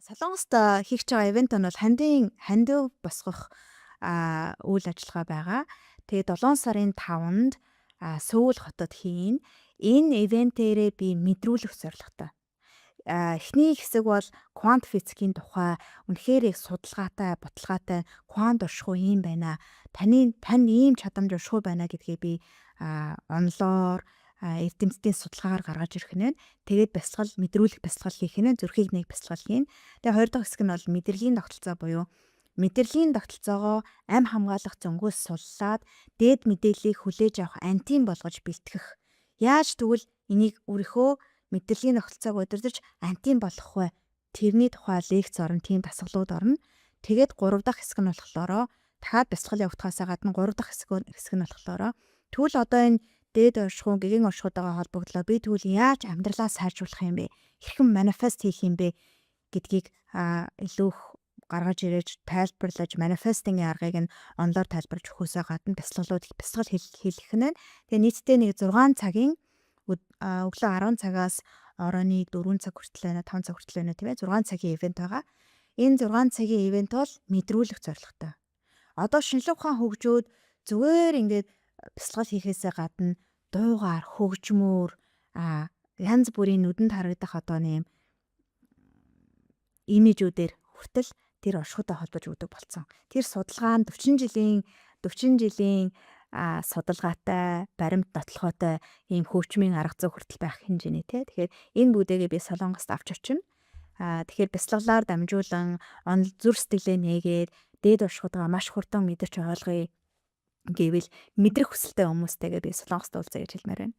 Солонгост хийх гэж байгаа ивент нь бол хандив босгох үйл ажиллагаа байгаа. Тэгээ 7 сарын 5-нд Сөүл хотод хийн. Энэ ивентээрээ би мэдрүүлэх зорилготой. Эхний хэсэг бол квант физикийн тухай үнэхээр их судалгаатай, баталгаатай квант оршихуй юм байна. Тань ийм чадамж оршихуй байна гэдгээ би онлоор эрдэмтдийн судалгаагаар гаргаж ирэх нь. Тэгээд мэдрүүлэх бясалгал хийх нь, зүрхийг нэг бясалгал хийн. Тэгээ хоёр дахь хэсэг нь бол мэдрэлийн тогтолцоо буюу мэдрэлийн тогтолцоогоо амь хамгаалах зөнгөөс суллаад дээд мэдээллийг хүлээж авах антин болгож бэлтгэх. Яаж тэгвэл энийг өөрийнхөө мэдрэлийн тогтолцоог удирдах антин болгох вэ? Тэрний тухай лекц орно, тийм дасгалууд орно. Тэгээд 3 дахь хэсэг нь болохоор дахиад бясалгал явагдахаас гадна 3 дахь хэсэг нь болохоор тэгвэл одоо энэ дээд оршихуй, гэгээн оршихуйдаа холбогдлоо би тэгвэл яаж амьдралаа сайжруулах юм бэ? Хэрхэн манифест хийх юм бэ гэдгийг илүү их гаргаж ирээж тайлбарлаж манифестингийн аргыг нь онлоор тайлбарж өгөхөөсөө гадна бясалгал хийх нь. Тэгээ нийтдээ нэг 6 цагийн өглөө 10 цагаас оройны 4 цаг хүртэл байна, 5 цаг хүртэл байна тийм ээ. 6 цагийн ивент байгаа. Энэ 6 цагийн ивент бол мэдрүүлэх зорилготой. Одоо шинжлэх ухаан хөгжөөд зүгээр ингээд бясалгал хийхээсээ гадна дуугаар, хөгжмөөр янз бүрийн нүдэнд харагдах одоо нэм имижүүдээр хүртэл тэр оршихуйтай холбож өгдөг болсон. Тэр судалгаа нь 40 жилийн судалгаатай, баримт нотлохойтой ийм хөгжмийн арга зүй хүртэл байх хэмжээний тий. Тэгэхээр энэ бүдээгээ би Солонгост авч очино. Тэгэхээр бясалгалаар дамжуулан зүрх сэтгэлээ нээгээд дээд оршихуйгаа маш хурдан мэдэрч ойлгоё гэвэл мэдрэх хүсэлтэй хүмүүстэйгээ би Солонгост уулзъя гэж хэлмээр байна.